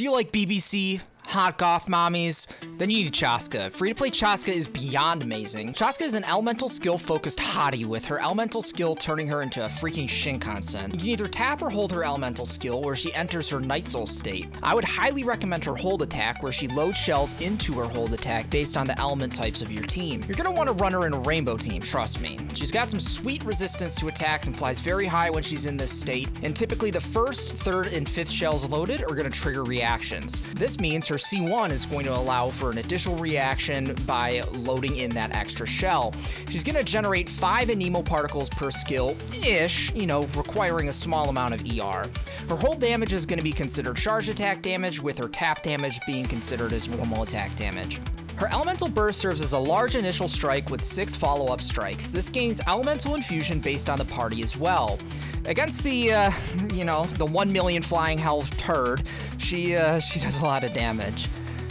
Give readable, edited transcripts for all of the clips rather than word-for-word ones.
Do you like BBC? Hot goth mommies? Then you need Chasca. Free-to-play Chasca is beyond amazing. Chasca is an elemental skill-focused hottie, with her elemental skill turning her into a freaking Shinkansen. You can either tap or hold her elemental skill, where she enters her Night Soul state. I would highly recommend her hold attack, where she loads shells into her hold attack based on the element types of your team. You're gonna want to run her in a rainbow team, trust me. She's got some sweet resistance to attacks and flies very high when she's in this state, and typically the first, third, and fifth shells loaded are gonna trigger reactions. This means her C1 is going to allow for an additional reaction by loading in that extra shell. She's going to generate 5 anemo particles per skill-ish, requiring a small amount of ER. Her hold damage is going to be considered charge attack damage, with her tap damage being considered as normal attack damage. Her elemental burst serves as a large initial strike with 6 follow-up strikes. This gains elemental infusion based on the party as well. Against the 1 million flying hell turd, she does a lot of damage.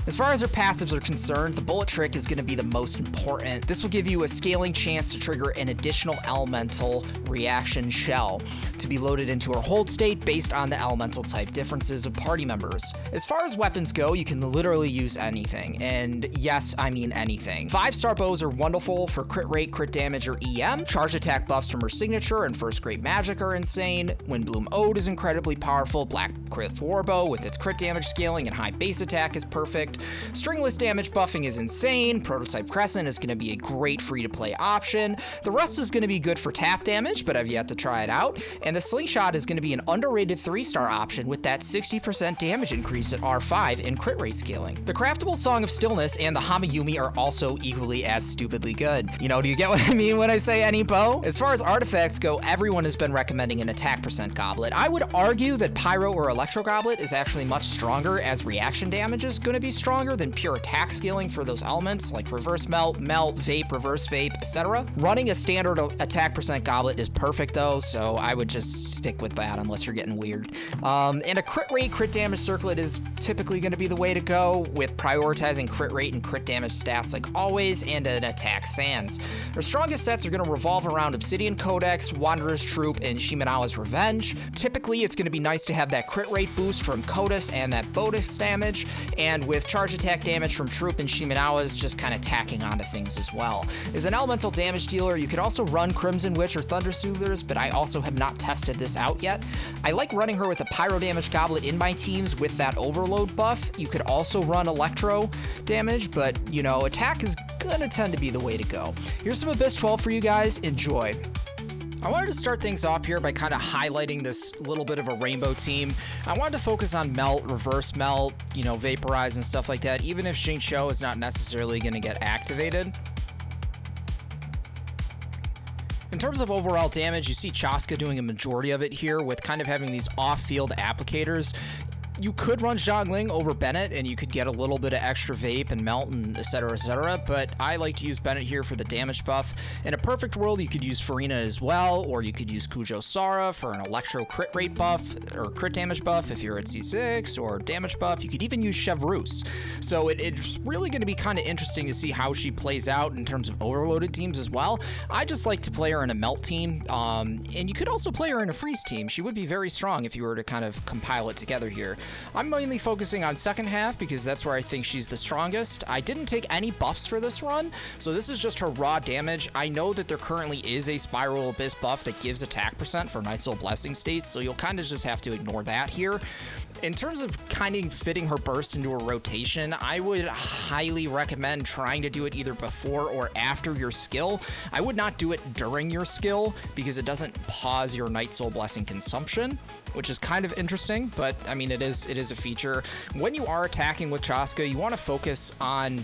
As far as her passives are concerned, the bullet trick is going to be the most important. This will give you a scaling chance to trigger an additional elemental reaction shell to be loaded into her hold state based on the elemental type differences of party members. As far as weapons go, you can literally use anything, and yes, I mean anything. 5-star bows are wonderful for crit rate, crit damage, or EM. Charge attack buffs from her signature and first grade magic are insane. Windbloom Ode is incredibly powerful. Black Crypt Warbow with its crit damage scaling and high base attack is perfect. Stringless damage buffing is insane. Prototype Crescent is going to be a great free-to-play option. The rest is going to be good for tap damage, but I've yet to try it out. And the Slingshot is going to be an underrated 3-star option with that 60% damage increase at R5 and crit rate scaling. The Craftable Song of Stillness and the Hamayumi are also equally as stupidly good. Do you get what I mean when I say any bow? As far as artifacts go, everyone has been recommending an attack percent goblet. I would argue that Pyro or Electro Goblet is actually much stronger, as reaction damage is going to be stronger than pure attack scaling for those elements like reverse melt, vape, reverse vape, etc. Running a standard attack percent goblet is perfect though, so I would just stick with that unless you're getting weird. And a crit rate, crit damage circlet is typically going to be the way to go, with prioritizing crit rate and crit damage stats like always, and an attack sans. Her strongest sets are going to revolve around Obsidian Codex, Wanderer's Troop, and Shimenawa's Revenge. Typically, it's going to be nice to have that crit rate boost from Codus and that bonus damage, and with charge attack damage from Troop and Shimenawa's just kind of tacking onto things as well. As an elemental damage dealer, you could also run Crimson Witch or Thunder Soothers, but I also have not tested this out yet. I like running her with a Pyro damage goblet in my teams with that overload buff. You could also run Electro damage, but attack is gonna tend to be the way to go. Here's some Abyss 12 for you guys. Enjoy. I wanted to start things off here by kind of highlighting this little bit of a rainbow team. I wanted to focus on melt, reverse melt, vaporize and stuff like that, even if Xingqiu is not necessarily going to get activated. In terms of overall damage, you see Chasca doing a majority of it here with kind of having these off-field applicators. You could run Zhongli over Bennett and you could get a little bit of extra vape and melt and etc, but I like to use Bennett here for the damage buff. In a perfect world, you could use Furina as well, or you could use Kujo Sara for an electro crit rate buff or crit damage buff if you're at C6, or damage buff. You could even use Chevreuse. So it's really going to be kind of interesting to see how she plays out in terms of overloaded teams as well. I just like to play her in a melt team, and you could also play her in a freeze team. She would be very strong if you were to kind of compile it together here. I'm mainly focusing on second half because that's where I think she's the strongest. I didn't take any buffs for this run, so this is just her raw damage. I know that there currently is a Spiral Abyss buff that gives attack percent for Night Soul Blessing states, so you'll kind of just have to ignore that here. In terms of kind of fitting her burst into a rotation, I would highly recommend trying to do it either before or after your skill. I would not do it during your skill because it doesn't pause your Night Soul Blessing consumption, which is kind of interesting, but I mean, it is a feature. When you are attacking with Chasca, you want to focus on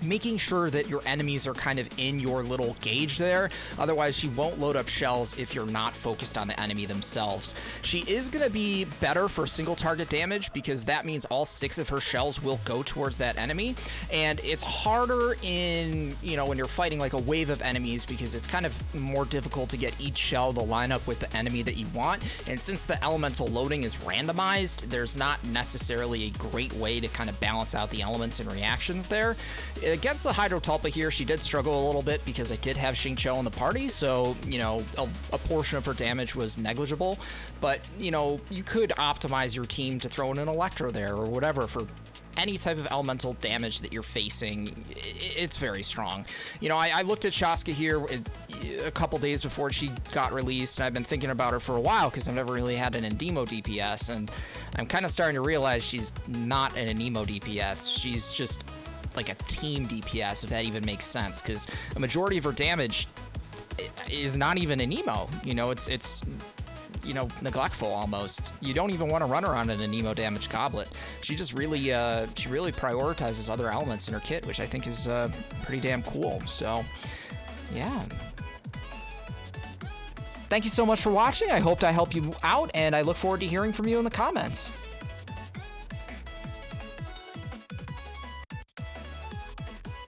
making sure that your enemies are kind of in your little gauge there. Otherwise, she won't load up shells if you're not focused on the enemy themselves. She is going to be better for single target damage because that means all 6 of her shells will go towards that enemy. And it's harder in, when you're fighting like a wave of enemies because it's kind of more difficult to get each shell to line up with the enemy that you want. And since the elemental loading is randomized, there's not necessarily a great way to kind of balance out the elements and reactions there. against the Hydro Tulpa here, she did struggle a little bit because I did have Xingqiu in the party, so, you know, a portion of her damage was negligible. But, you know, you could optimize your team to throw in an Electro there or whatever for any type of elemental damage that you're facing. It's very strong. You know, I looked at Chasca here a couple days before she got released, and I've been thinking about her for a while because I've never really had an Endemo DPS, and I'm kind of starting to realize she's not an Endemo DPS. She's just like a team DPS, if that even makes sense, because a majority of her damage is not even an emo. You know, it's you know, neglectful almost. You don't even want to run her on an Anemo damage goblet. She just really, she really prioritizes other elements in her kit, which I think is pretty damn cool. So, yeah. Thank you so much for watching. I hoped I helped you out, and I look forward to hearing from you in the comments.